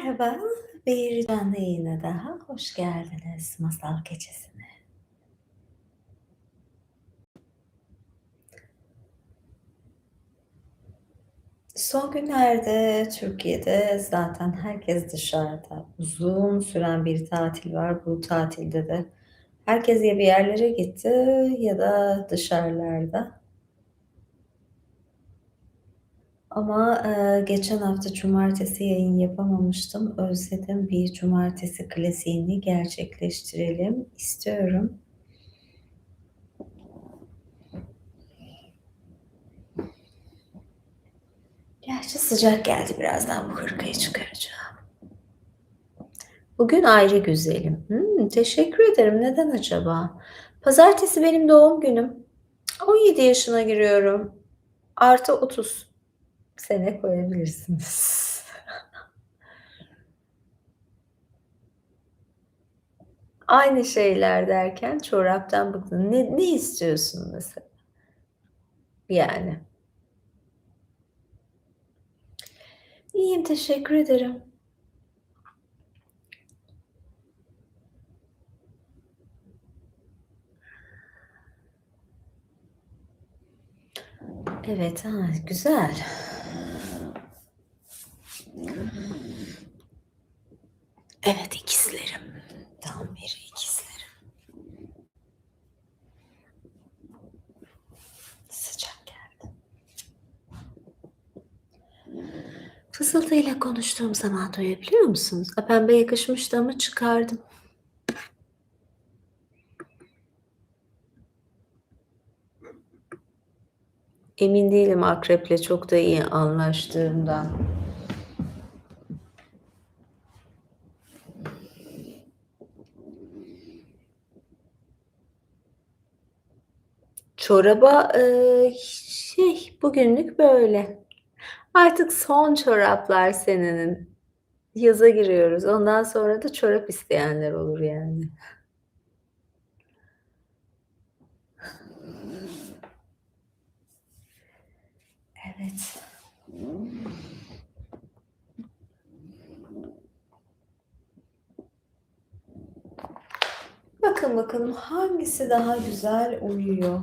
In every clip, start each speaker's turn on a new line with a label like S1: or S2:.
S1: Merhaba, bir canlı yayına daha hoş geldiniz Masal Gecesi'ne. Son günlerde Türkiye'de zaten herkes dışarıda. Uzun süren bir tatil var. Bu tatilde de herkes ya bir yerlere gitti ya da dışarılarda. Ama geçen hafta cumartesi yayın yapamamıştım. Özledim. Bir cumartesi klasiğini gerçekleştirelim istiyorum. Gerçi sıcak geldi. Birazdan bu hırkayı çıkaracağım. Bugün ayrı güzelim. Teşekkür ederim. Neden acaba? Pazartesi benim doğum günüm. 17 yaşına giriyorum. Artı 30 sene koyabilirsiniz. Aynı şeyler derken çoraptan bıktım. Ne istiyorsun mesela? Yani. İyiyim, teşekkür ederim. Evet, güzel. Evet, ikizlerim. Tam bir ikizlerim. Sıcak geldi. Fısıltıyla konuştuğum zaman duyabiliyor musunuz? Pembe yakışmıştı ama çıkardım. Emin değilim akreple çok da iyi anlaştığımdan. Çoraba, bugünlük böyle. Artık son çoraplar senenin. Yaza giriyoruz. Ondan sonra da çorap isteyenler olur yani. Evet. Bakın bakalım hangisi daha güzel uyuyor?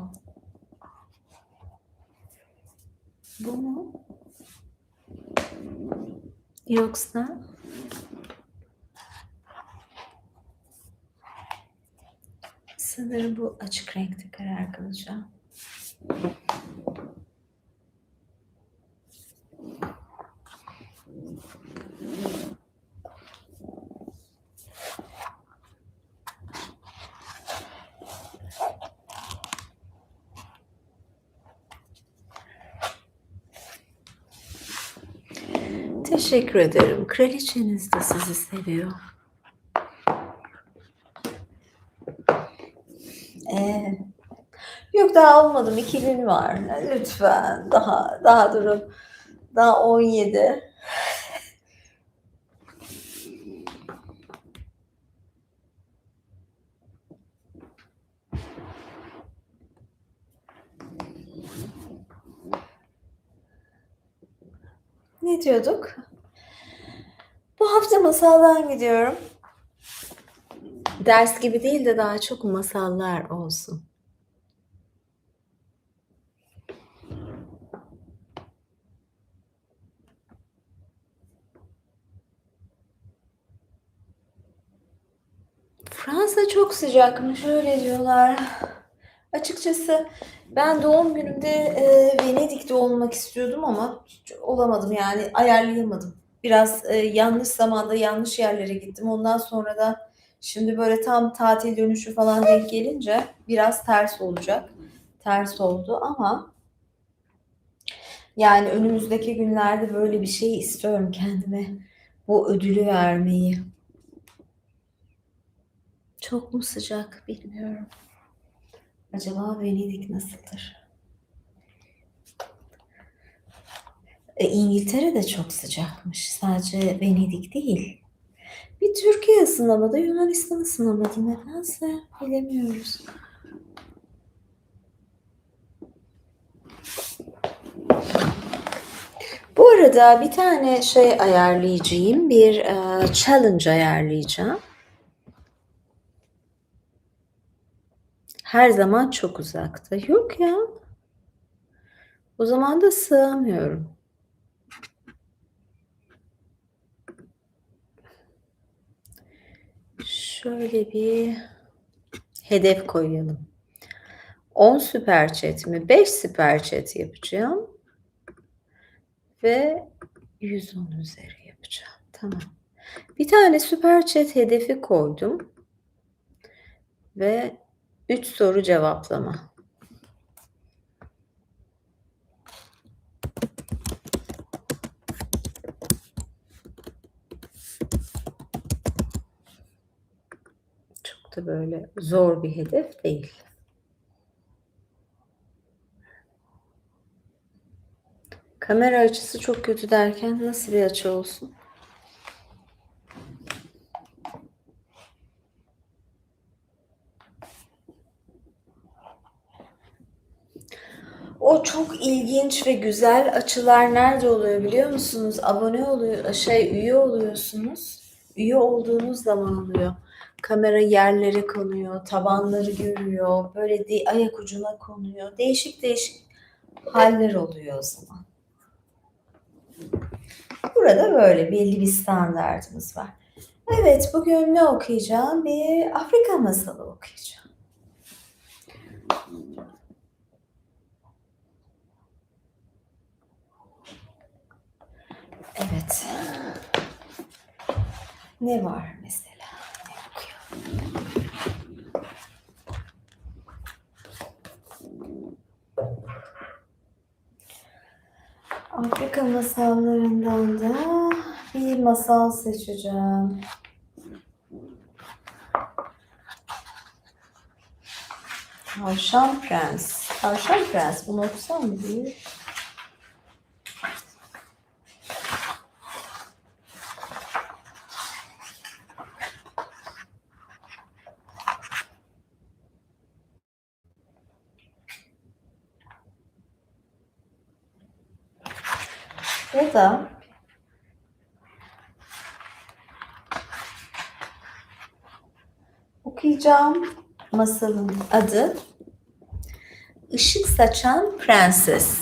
S1: Bu mu? Yoksa sanırım bu açık renkte karar kılacağım. Teşekkür ederim. Kraliçeniz de sizi seviyor. Ee, Yok daha almadım. 2 gün var. Lütfen. Daha durum. Daha 17. Ne diyorduk? Bu hafta masaldan gidiyorum. Ders gibi değil de daha çok masallar olsun. Fransa çok sıcakmış, öyle diyorlar. Açıkçası ben doğum günümde Venedik'te olmak istiyordum ama olamadım yani ayarlayamadım. Biraz yanlış zamanda yanlış yerlere gittim. Ondan sonra da şimdi böyle tam tatil dönüşü falan denk gelince biraz ters olacak. Ters oldu ama yani önümüzdeki günlerde böyle bir şey istiyorum kendime. Bu ödülü vermeyi. Çok mu sıcak bilmiyorum. Acaba Venedik nasıldır? İngiltere de çok sıcakmış. Sadece Venedik değil. Bir Türkiye ısınamadı, Yunanistan ısınamadı. Nedense bilemiyoruz. Bu arada bir tane şey ayarlayacağım, bir challenge ayarlayacağım. Her zaman çok uzakta. Yok ya. O zaman da sığamıyorum. Şöyle bir hedef koyalım. 10 süper chat mi? 5 süper chat yapacağım. Ve 110 üzeri yapacağım. Tamam. Bir tane süper chat hedefi koydum. Ve 3 soru cevaplama. Çok da böyle zor bir hedef değil. Kamera açısı çok kötü derken nasıl bir açı olsun? O çok ilginç ve güzel açılar nerede oluyor biliyor musunuz? Abone oluyor, üye oluyorsunuz. Üye olduğunuz zaman oluyor. Kamera yerlere konuyor, tabanları görüyor, böyle ayak ucuna konuyor. Değişik değişik haller oluyor o zaman. Burada böyle belli bir standartımız var. Evet, bugün ne okuyacağım? Bir Afrika masalı okuyacağım. Evet. Ne var mesela? Ne okuyorum? Afrika masallarından da bir masal seçeceğim. Tavşan Prens. Tavşan Prens. Bunu okusam mı diye. Ya da okuyacağım masalın adı Işık Saçan Prenses.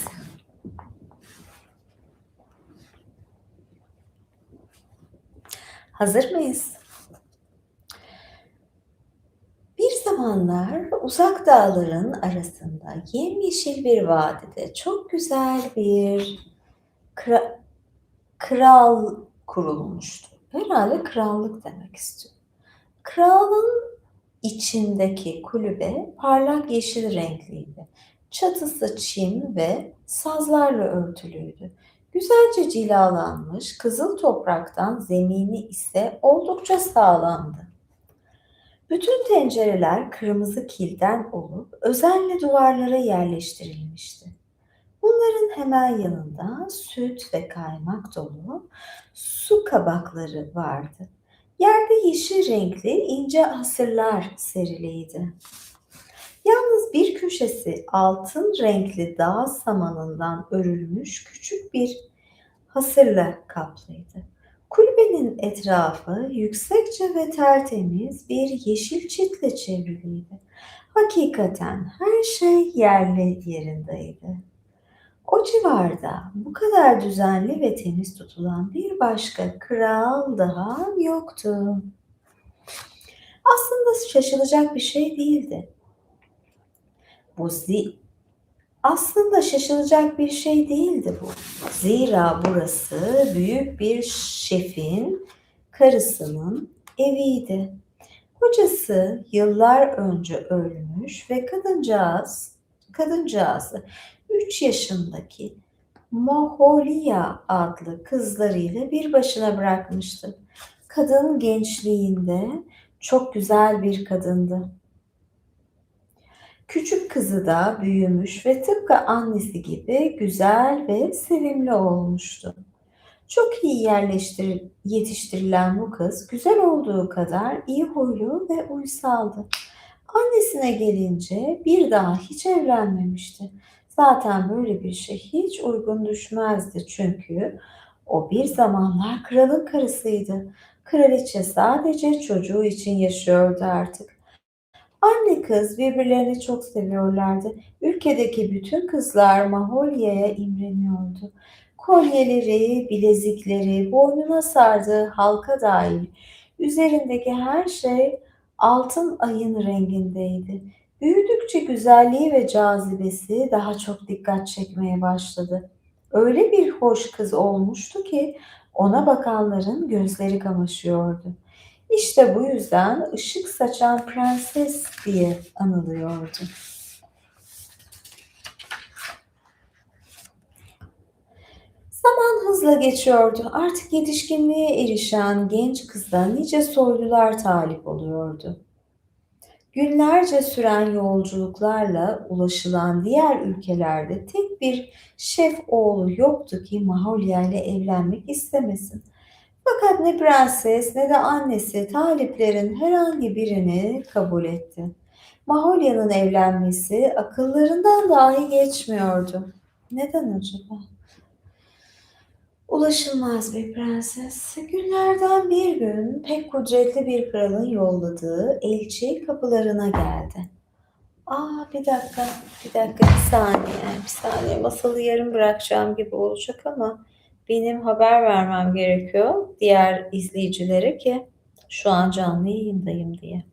S1: Hazır mıyız? Bir zamanlar uzak dağların arasında yemyeşil bir vadide çok güzel bir kral kurulmuştu. Herhalde krallık demek istiyor. Kralın içindeki kulübe parlak yeşil renkliydi. Çatısı çim ve sazlarla örtülüydü. Güzelce cilalanmış kızıl topraktan zemini ise oldukça sağlamdı. Bütün tencereler kırmızı kilden olup özenle duvarlara yerleştirilmişti. Bunların hemen yanında süt ve kaymak dolu su kabakları vardı. Yerde yeşil renkli ince hasırlar seriliydi. Yalnız bir köşesi altın renkli dağ samanından örülmüş küçük bir hasırla kaplıydı. Kulübenin etrafı yüksekçe ve tertemiz bir yeşil çitle çevriliydi. Hakikaten her şey yerli yerindeydi. O civarda bu kadar düzenli ve temiz tutulan bir başka kral daha yoktu. Aslında şaşılacak bir şey değildi. Bu Aslında şaşılacak bir şey değildi bu. Zira burası büyük bir şefin karısının eviydi. Kocası yıllar önce ölmüş ve kadıncağızı 3 yaşındaki Moholia adlı kızlarıyla bir başına bırakmıştı. Kadın gençliğinde çok güzel bir kadındı. Küçük kızı da büyümüş ve tıpkı annesi gibi güzel ve sevimli olmuştu. Çok iyi yetiştirilen bu kız güzel olduğu kadar iyi huylu ve uysaldı. Annesine gelince bir daha hiç evlenmemişti. Zaten böyle bir şey hiç uygun düşmezdi çünkü o bir zamanlar kralın karısıydı. Kraliçe sadece çocuğu için yaşıyordu artık. Anne kız birbirlerini çok seviyorlardı. Ülkedeki bütün kızlar Maholya'ya imreniyordu. Kolyeleri, bilezikleri, boynuna sardığı halka dahil üzerindeki her şey altın ayın rengindeydi. Büyüdükçe güzelliği ve cazibesi daha çok dikkat çekmeye başladı. Öyle bir hoş kız olmuştu ki ona bakanların gözleri kamaşıyordu. İşte bu yüzden ışık saçan prenses diye anılıyordu. Zaman hızla geçiyordu. Artık yetişkinliğe erişen genç kıza nice soylular talip oluyordu. Günlerce süren yolculuklarla ulaşılan diğer ülkelerde tek bir şef oğlu yoktu ki Maholia ile evlenmek istemesin. Fakat ne prenses ne de annesi taliplerin herhangi birini kabul etti. Maholia'nın evlenmesi akıllarından dahi geçmiyordu. Neden acaba? Ulaşılmaz bir prenses. Günlerden bir gün pek kudretli bir kralın yolladığı elçi kapılarına geldi. Bir saniye. Masalı yarım bırakacağım gibi olacak ama benim haber vermem gerekiyor diğer izleyicilere ki şu an canlı yayındayım diye.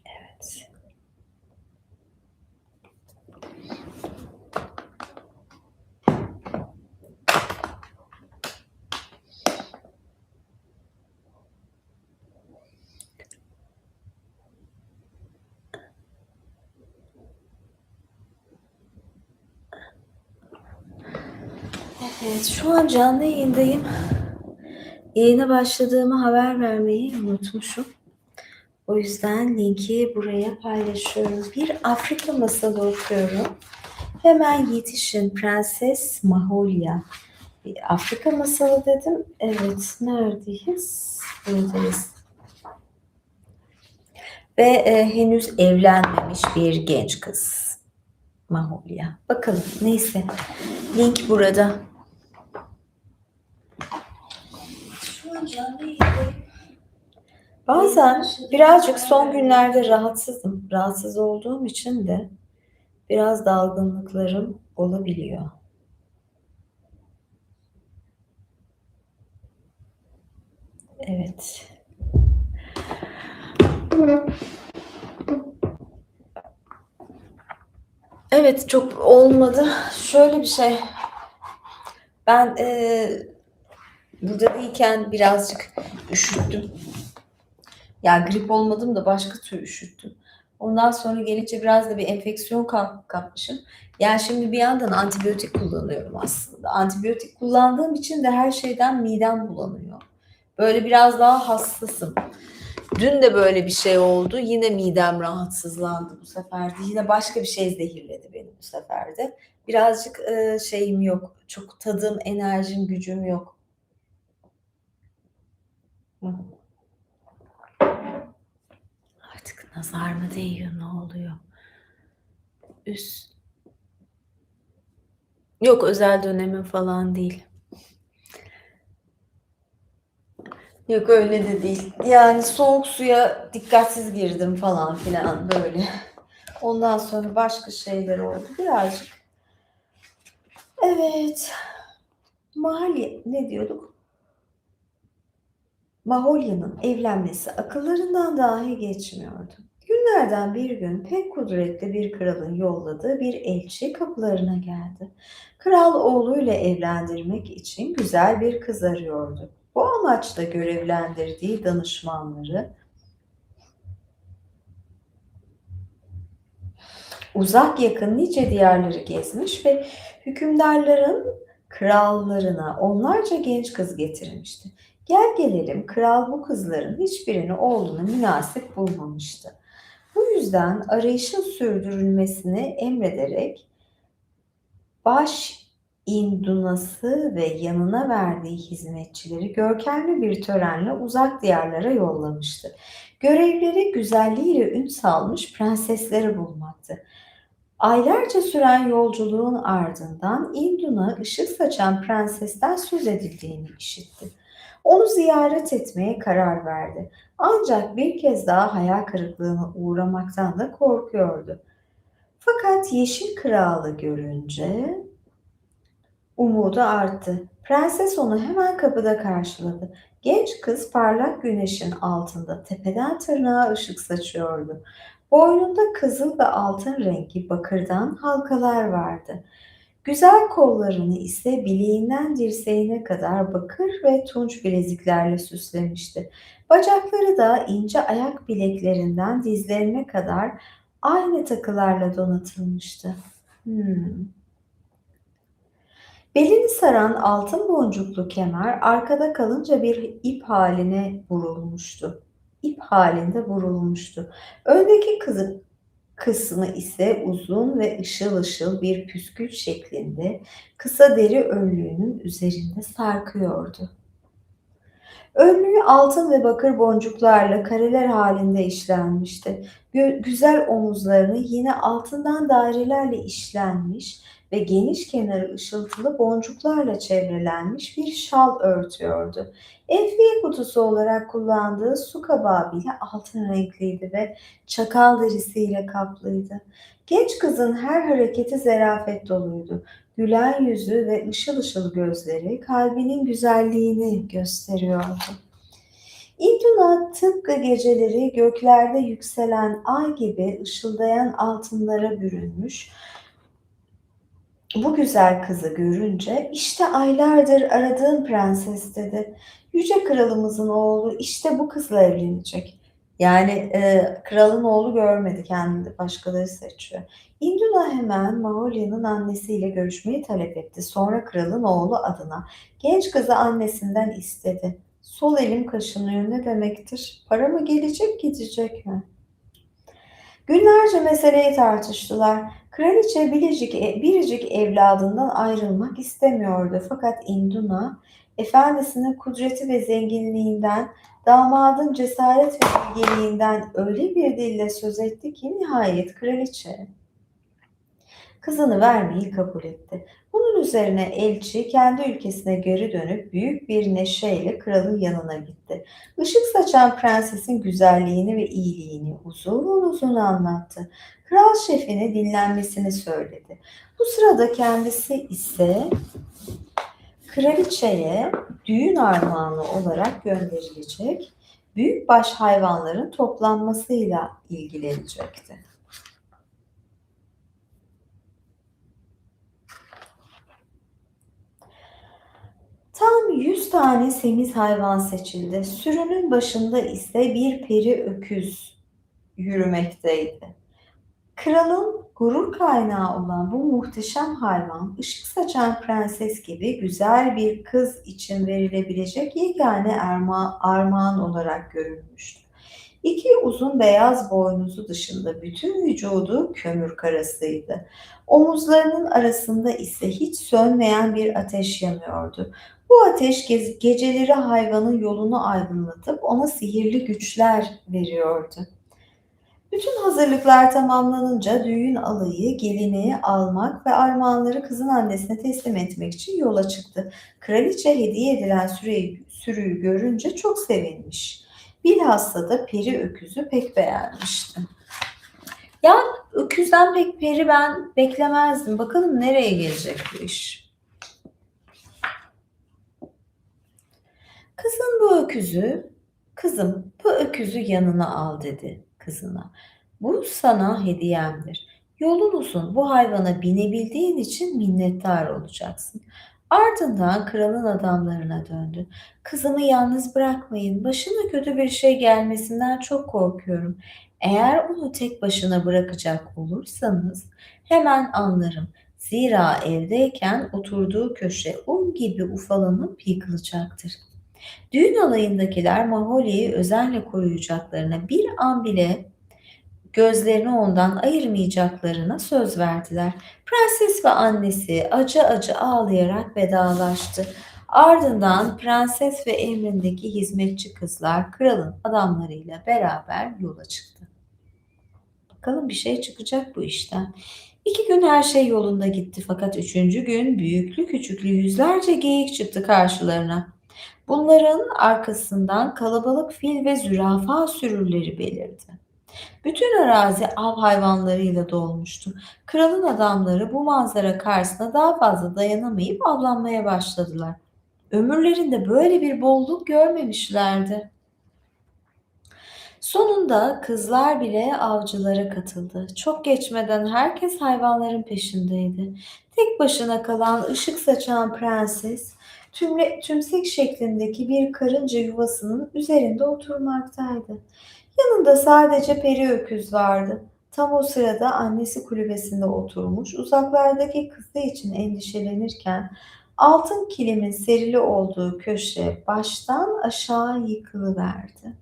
S1: Evet. Evet, şu an canlı yayındayım. Yayına başladığımı haber vermeyi unutmuşum. O yüzden linki buraya paylaşıyorum. Bir Afrika masalı okuyorum. Hemen yetişin Prenses Maholia. Bir Afrika masalı dedim. Evet, neredeyiz? Buradayız. Ve henüz evlenmemiş bir genç kız. Maholia. Bakalım neyse. Link burada. Şu an canlı yayındayım. Bazen birazcık son günlerde rahatsızım. Rahatsız olduğum için de biraz dalgınlıklarım olabiliyor. Evet. Evet, çok olmadı. Şöyle bir şey. Ben burada değilken birazcık üşüttüm. Ya grip olmadım da başka tür üşüttüm. Ondan sonra gelince biraz da bir enfeksiyon kapmışım. Yani şimdi bir yandan antibiyotik kullanıyorum aslında. Antibiyotik kullandığım için de her şeyden midem bulanıyor. Böyle biraz daha hassasım. Dün de böyle bir şey oldu. Yine midem rahatsızlandı bu sefer de. Yine başka bir şey zehirledi beni bu sefer de. Birazcık şeyim yok. Çok tadım, enerjim, gücüm yok. Artık nazar mı değiyor, ne oluyor? Üst. Yok, özel dönemim falan değil. Yok, öyle de değil. Yani soğuk suya dikkatsiz girdim falan filan böyle. Ondan sonra başka şeyler oldu birazcık. Evet. Mahalle ne diyorduk? Maholya'nın evlenmesi akıllarından dahi geçmiyordu. Günlerden bir gün pek kudretli bir kralın yolladığı bir elçi kapılarına geldi. Kral oğluyla evlendirmek için güzel bir kız arıyordu. Bu amaçla görevlendirdiği danışmanları uzak yakın nice diyarları gezmiş ve hükümdarların krallarına onlarca genç kız getirmişti. Gel gelelim kral bu kızların hiçbirini oğluna münasip bulmamıştı. Bu yüzden arayışın sürdürülmesini emrederek baş indunası ve yanına verdiği hizmetçileri görkemli bir törenle uzak diyarlara yollamıştı. Görevleri güzelliğiyle ün salmış prensesleri bulmaktı. Aylarca süren yolculuğun ardından Induna ışık saçan prensesten söz edildiğini işitti. Onu ziyaret etmeye karar verdi. Ancak bir kez daha hayal kırıklığına uğramaktan da korkuyordu. Fakat Yeşil Kral'ı görünce umudu arttı. Prenses onu hemen kapıda karşıladı. Genç kız parlak güneşin altında tepeden tırnağa ışık saçıyordu. Boynunda kızıl ve altın rengi bakırdan halkalar vardı. Güzel kollarını ise bileğinden dirseğine kadar bakır ve tunç bileziklerle süslemişti. Bacakları da ince ayak bileklerinden dizlerine kadar aynı takılarla donatılmıştı. Hmm. Belini saran altın boncuklu kemer arkada kalınca bir ip haline vurulmuştu. İp halinde vurulmuştu. Öndeki kısmı ise uzun ve ışıl ışıl bir püskül şeklinde kısa deri önlüğünün üzerinde sarkıyordu. Önlüğü altın ve bakır boncuklarla kareler halinde işlenmişti. Güzel omuzlarını yine altından dairelerle işlenmiş ve geniş kenarı ışıltılı boncuklarla çevrelenmiş bir şal örtüyordu. Enfiye kutusu olarak kullandığı su kabağı bile altın renkliydi ve çakal derisiyle kaplıydı. Genç kızın her hareketi zarafet doluydu. Gülen yüzü ve ışıl ışıl gözleri kalbinin güzelliğini gösteriyordu. İduna tıpkı geceleri göklerde yükselen ay gibi ışıldayan altınlara bürünmüş. Bu güzel kızı görünce işte aylardır aradığım prenses dedi. Yüce kralımızın oğlu işte bu kızla evlenecek. Yani kralın oğlu görmedi kendini başkaları seçiyor. Induna hemen Maholya'nın annesiyle görüşmeyi talep etti. Sonra kralın oğlu adına genç kızı annesinden istedi. Sol elim kaşınıyor ne demektir? Para mı gelecek gidecek mi? Günlerce meseleyi tartıştılar. Kraliçe biricik evladından ayrılmak istemiyordu. Fakat Induna, efendisinin kudreti ve zenginliğinden, damadın cesaret ve bilgeliğinden öyle bir dille söz etti ki nihayet kraliçe kızını vermeyi kabul etti. Bunun üzerine elçi kendi ülkesine geri dönüp büyük bir neşeyle kralın yanına gitti. Işık saçan prensesin güzelliğini ve iyiliğini uzun uzun anlattı. Kral şefine dinlenmesini söyledi. Bu sırada kendisi ise kraliçeye düğün armağanı olarak gönderilecek büyükbaş hayvanların toplanmasıyla ilgilenecekti. Tam 100 tane semiz hayvan seçildi. Sürünün başında ise bir peri öküz yürümekteydi. Kralın gurur kaynağı olan bu muhteşem hayvan, ışık saçan prenses gibi güzel bir kız için verilebilecek yegane armağan olarak görülmüştü. İki uzun beyaz boynuzu dışında bütün vücudu kömür karasıydı. Omuzlarının arasında ise hiç sönmeyen bir ateş yanıyordu. Bu ateş geceleri hayvanın yolunu aydınlatıp ona sihirli güçler veriyordu. Bütün hazırlıklar tamamlanınca düğün alayı gelini almak ve armağanları kızın annesine teslim etmek için yola çıktı. Kraliçe hediye edilen sürüyü görünce çok sevinmiş. Bilhassa da peri öküzü pek beğenmişti. Ya öküzden pek peri ben beklemezdim. Bakalım nereye gelecek bu iş. Kızım bu öküzü yanına al dedi kızına. Bu sana hediyemdir. Yolun uzun bu hayvana binebildiğin için minnettar olacaksın. Ardından kralın adamlarına döndü. Kızımı yalnız bırakmayın. Başına kötü bir şey gelmesinden çok korkuyorum. Eğer onu tek başına bırakacak olursanız hemen anlarım. Zira evdeyken oturduğu köşe un gibi ufalanıp yıkılacaktır. Düğün alayındakiler Maholi'yi özenle koruyacaklarına bir an bile gözlerini ondan ayırmayacaklarına söz verdiler. Prenses ve annesi acı acı ağlayarak vedalaştı. Ardından prenses ve emrindeki hizmetçi kızlar kralın adamlarıyla beraber yola çıktı. Bakalım bir şey çıkacak bu işten. 2 gün her şey yolunda gitti fakat 3. gün büyüklü küçüklü yüzlerce geyik çıktı karşılarına. Bunların arkasından kalabalık fil ve zürafa sürüleri belirdi. Bütün arazi av hayvanlarıyla dolmuştu. Kralın adamları bu manzara karşısında daha fazla dayanamayıp avlanmaya başladılar. Ömürlerinde böyle bir bolluk görmemişlerdi. Sonunda kızlar bile avcılara katıldı. Çok geçmeden herkes hayvanların peşindeydi. Tek başına kalan ışık saçan prenses, tümsek şeklindeki bir karınca yuvasının üzerinde oturmaktaydı. Yanında sadece peri öküz vardı. Tam o sırada annesi kulübesinde oturmuş, uzaklardaki kızı için endişelenirken altın kilimin serili olduğu köşe baştan aşağı yıkılıverdi.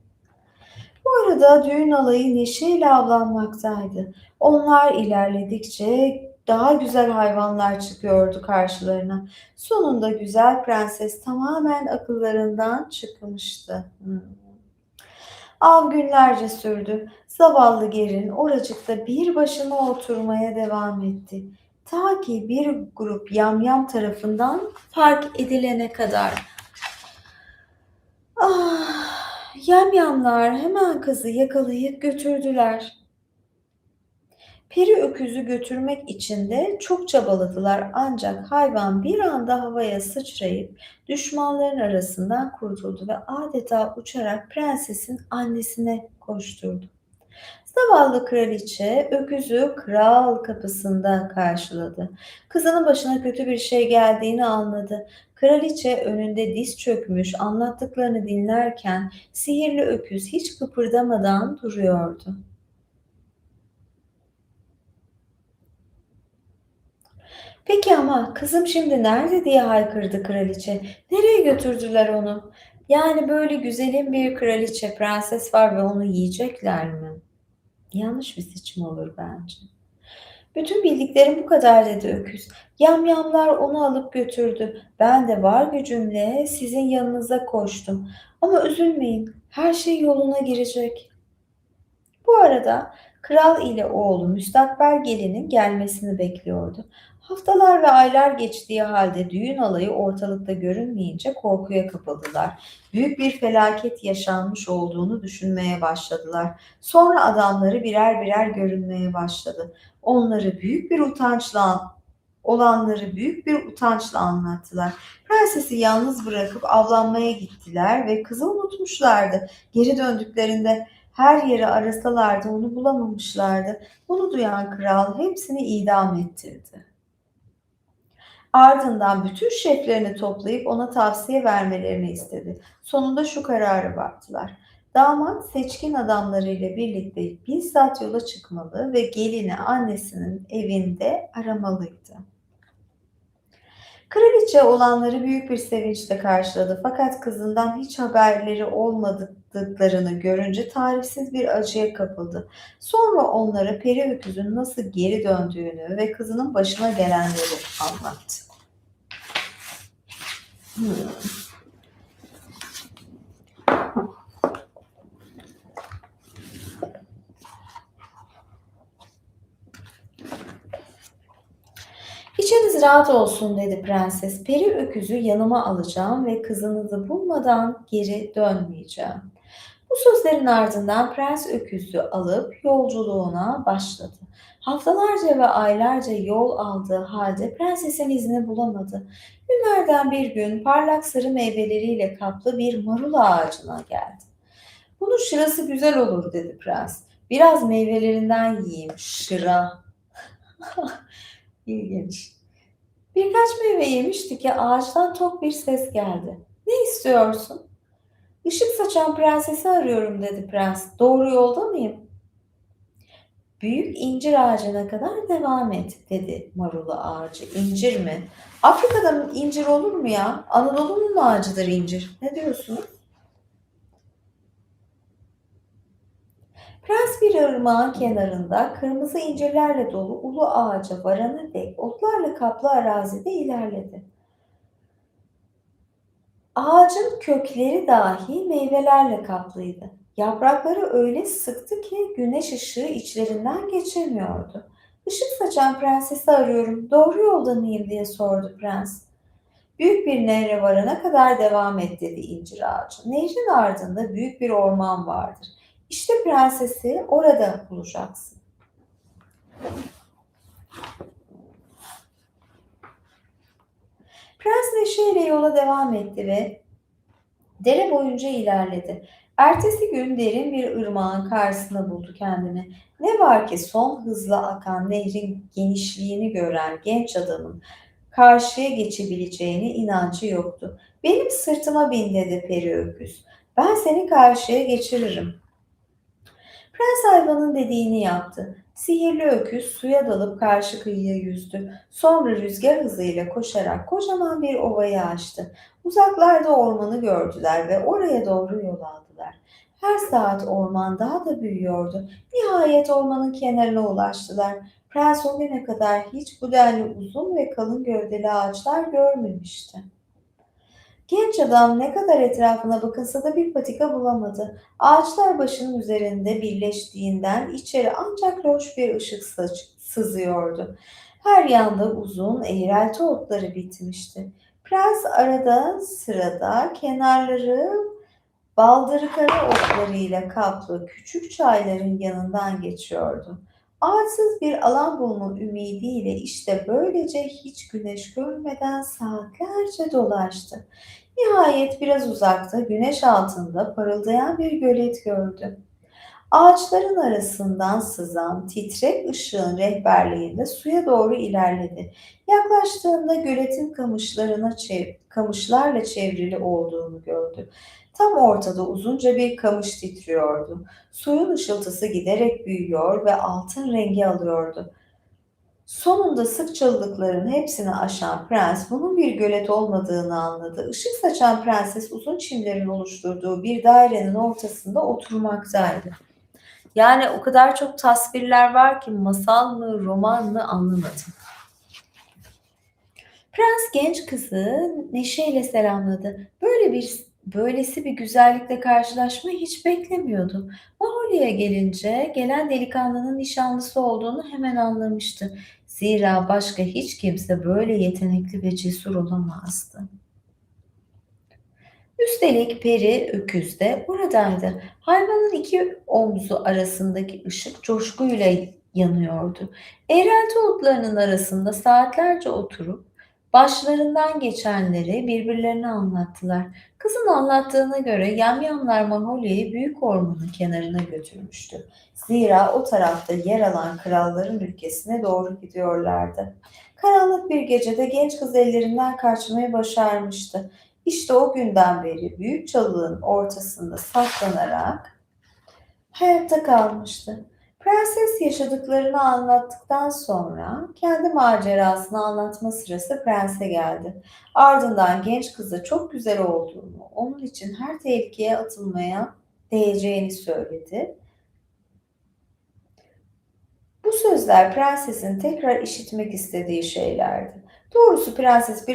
S1: Bu arada düğün alayı neşeyle avlanmaktaydı. Onlar ilerledikçe daha güzel hayvanlar çıkıyordu karşılarına. Sonunda güzel prenses tamamen akıllarından çıkmıştı. Av günlerce sürdü. Zavallı Gerin oracıkta bir başına oturmaya devam etti. Ta ki bir grup yamyam tarafından fark edilene kadar. Ah, yamyamlar hemen kızı yakalayıp götürdüler. Peri öküzü götürmek için de çok çabaladılar ancak hayvan bir anda havaya sıçrayıp düşmanların arasından kurtuldu ve adeta uçarak prensesin annesine koşturdu. Zavallı kraliçe öküzü kral kapısında karşıladı. Kızının başına kötü bir şey geldiğini anladı. Kraliçe önünde diz çökmüş anlattıklarını dinlerken sihirli öküz hiç kıpırdamadan duruyordu. Peki ama kızım şimdi nerede diye haykırdı kraliçe. Nereye götürdüler onu? Yani böyle güzelim bir kraliçe, prenses var ve onu yiyecekler mi? Yanlış bir seçim olur bence. Bütün bildiklerim bu kadar dedi öküz. Yamyamlar onu alıp götürdü. Ben de var gücümle sizin yanınıza koştum. Ama üzülmeyin, her şey yoluna girecek. Bu arada kral ile oğlu müstakbel gelinin gelmesini bekliyordu. Haftalar ve aylar geçtiği halde düğün alayı ortalıkta görünmeyince korkuya kapıldılar. Büyük bir felaket yaşanmış olduğunu düşünmeye başladılar. Sonra adamları birer birer görünmeye başladı. Onları büyük bir utançla olanları büyük bir utançla anlattılar. Prensesi yalnız bırakıp avlanmaya gittiler ve kızı unutmuşlardı. Geri döndüklerinde her yeri arasalardı onu bulamamışlardı. Bunu duyan kral hepsini idam ettirdi. Ardından bütün şeflerini toplayıp ona tavsiye vermelerini istedi. Sonunda şu kararı vardılar. Damat seçkin adamlarıyla birlikte bizzat yola çıkmalı ve gelini annesinin evinde aramalıydı. Kraliçe olanları büyük bir sevinçle karşıladı fakat kızından hiç haberleri olmadıklarını görünce tarifsiz bir acıya kapıldı. Sonra onlara peri öküzün nasıl geri döndüğünü ve kızının başına gelenleri anlattı. Hmm. İçiniz rahat olsun dedi prenses. Peri öküzü yanıma alacağım ve kızınızı bulmadan geri dönmeyeceğim. Bu sözlerin ardından prens öküzü alıp yolculuğuna başladı. Haftalarca ve aylarca yol aldığı halde prensesin izini bulamadı. Günlerden bir gün parlak sarı meyveleriyle kaplı bir marul ağacına geldi. Bunun şırası güzel olur dedi prens. Biraz meyvelerinden yiyeyim. Şıra. İlginç. Birkaç meyve yemişti ki ağaçtan tok bir ses geldi. Ne istiyorsun? Işık saçan prensesi arıyorum dedi prens. Doğru yolda mıyım? Büyük incir ağacına kadar devam et dedi marulu ağacı. İncir mi? Afrika'da incir olur mu ya? Anadolu'nun ağacıdır incir. Ne diyorsunuz? Prens bir ırmağın kenarında kırmızı incirlerle dolu ulu ağaca varana dek otlarla kaplı arazide ilerledi. Ağacın kökleri dahi meyvelerle kaplıydı. Yaprakları öyle sıktı ki güneş ışığı içlerinden geçemiyordu. Işık saçan prensesi arıyorum, doğru yolda mıyım diye sordu prens. Büyük bir nehre varana kadar devam et dedi incir ağacı. Nehrin ardında büyük bir orman vardır. İşte prensesi orada bulacaksın. Prens neşeyle yola devam etti ve dere boyunca ilerledi. Ertesi gün derin bir ırmağın karşısında buldu kendini. Ne var ki son hızla akan nehrin genişliğini gören genç adamın karşıya geçebileceğine inancı yoktu. Benim sırtıma bin dedi peri öküz. Ben seni karşıya geçiririm. Prens hayvanın dediğini yaptı. Sihirli öküz suya dalıp karşı kıyıya yüzdü. Sonra rüzgar hızıyla koşarak kocaman bir ovayı aştı. Uzaklarda ormanı gördüler ve oraya doğru yol aldılar. Her saat orman daha da büyüyordu. Nihayet ormanın kenarına ulaştılar. Prens o güne kadar hiç bu denli uzun ve kalın gövdeli ağaçlar görmemişti. Genç adam ne kadar etrafına bakınsa da bir patika bulamadı. Ağaçlar başının üzerinde birleştiğinden içeri ancak loş bir ışık sızıyordu. Her yanda uzun, eğrelti otları bitmişti. Prens arada sırada kenarları baldırı kara otlarıyla kaplı küçük çayların yanından geçiyordu. Ağaçsız bir alan bulma ümidiyle işte böylece hiç güneş görmeden saatlerce dolaştı. Nihayet biraz uzakta güneş altında parıldayan bir gölet gördü. Ağaçların arasından sızan titrek ışığın rehberliğinde suya doğru ilerledi. Yaklaştığında göletin kamışlarla çevrili olduğunu gördü. Tam ortada uzunca bir kamış titriyordu. Suyun ışıltısı giderek büyüyor ve altın rengi alıyordu. Sonunda sık çalılıkların hepsini aşan prens bunun bir gölet olmadığını anladı. Işık saçan prenses uzun çimlerin oluşturduğu bir dairenin ortasında oturmaktaydı. Yani o kadar çok tasvirler var ki masal mı, roman mı anlamadım. Prens genç kızı neşeyle selamladı. Böylesi bir güzellikle karşılaşmayı hiç beklemiyordu. Mahalya'ya gelince gelen delikanlının nişanlısı olduğunu hemen anlamıştı. Zira başka hiç kimse böyle yetenekli ve cesur olamazdı. Üstelik peri öküz de oradaydı. Hayvanın iki omzu arasındaki ışık coşkuyla yanıyordu. Eğrelti otlarının arasında saatlerce oturup başlarından geçenleri birbirlerine anlattılar. Kızın anlattığına göre yamyamlar Maholya'yı büyük ormanın kenarına götürmüştü. Zira o tarafta yer alan kralların ülkesine doğru gidiyorlardı. Karanlık bir gecede genç kız ellerinden kaçmayı başarmıştı. İşte o günden beri büyük çalının ortasında saklanarak hayatta kalmıştı. Prenses yaşadıklarını anlattıktan sonra kendi macerasını anlatma sırası prense geldi. Ardından genç kıza çok güzel olduğunu, onun için her tehlikeye atılmaya değeceğini söyledi. Bu sözler prensesin tekrar işitmek istediği şeylerdi. Doğrusu prenses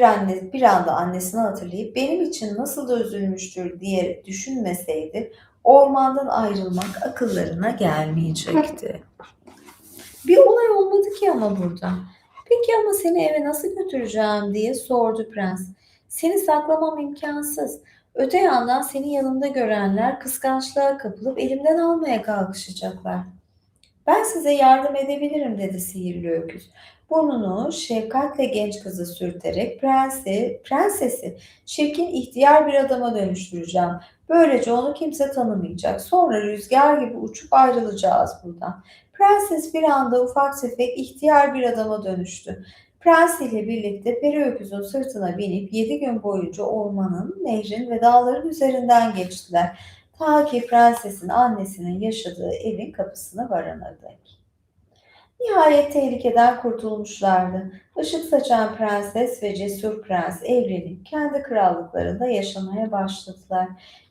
S1: bir anda annesini hatırlayıp benim için nasıl da üzülmüştür diye düşünmeseydi ormandan ayrılmak akıllarına gelmeyecekti. Bir olay olmadı ki ama burada. Peki ama seni eve nasıl götüreceğim diye sordu prens. Seni saklamam imkansız. Öte yandan seni yanımda görenler kıskançlığa kapılıp elimden almaya kalkışacaklar. Ben size yardım edebilirim dedi sihirli öküz. Burnunu şefkatle genç kızı sürterek prensesi çirkin ihtiyar bir adama dönüştüreceğim. Böylece onu kimse tanımayacak. Sonra rüzgar gibi uçup ayrılacağız buradan. Prenses bir anda ufak tefek ihtiyar bir adama dönüştü. Prens ile birlikte peri öküzün sırtına binip 7 gün boyunca ormanın, nehrin ve dağların üzerinden geçtiler. Ta ki prensesin annesinin yaşadığı evin kapısına varana dek. Nihayet tehlikeden kurtulmuşlardı. Işık saçan prenses ve cesur prens evlenip kendi krallıklarında yaşamaya başladılar.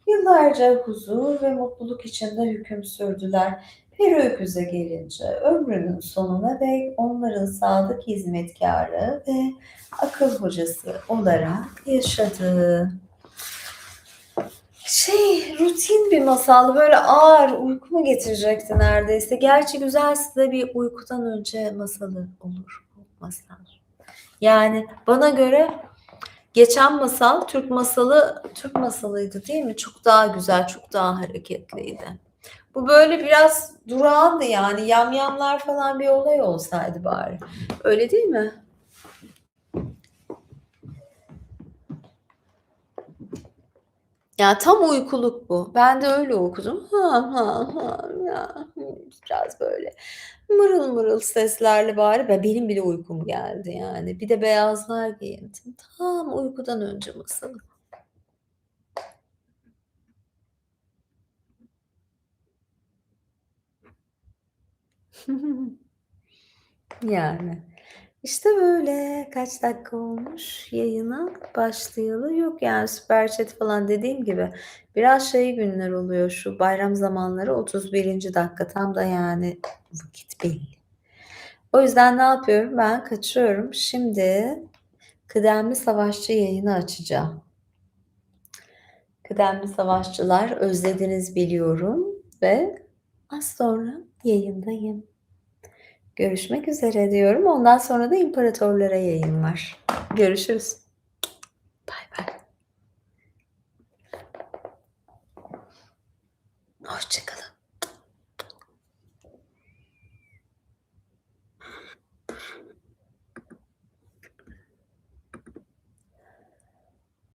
S1: Yıllarca huzur ve mutluluk içinde hüküm sürdüler. Bir öküze gelince ömrünün sonuna dek onların sadık hizmetkarı ve akıl hocası olarak yaşadı. Rutin bir masaldı. Böyle ağır, uykumu getirecekti neredeyse. Gerçi güzelse de bir uykudan önce masalı olur bu masal. Yani bana göre geçen masal Türk masalıydı değil mi? Çok daha güzel, çok daha hareketliydi. Bu böyle biraz durağandı yani. Yamyamlar falan bir olay olsaydı bari. Öyle değil mi? Ya tam uykuluk bu. Ben de öyle okudum. Ha ha ha ya biraz böyle mırıl mırıl seslerle bari benim bile uykum geldi yani. Bir de beyazlar giyindim. Tam uykudan önce masalı. Yani. İşte böyle. Kaç dakika olmuş yayına başlayalı? Yok yani süper chat falan dediğim gibi biraz günler oluyor şu bayram zamanları 31. dakika tam da yani vakit belli. O yüzden ne yapıyorum? Ben kaçıyorum. Şimdi Kıdemli Savaşçı yayını açacağım. Kıdemli Savaşçılar özlediniz biliyorum ve az sonra yayındayım. Görüşmek üzere diyorum. Ondan sonra da imparatorlara yayın var. Görüşürüz. Bay bay. Hoşça kalın.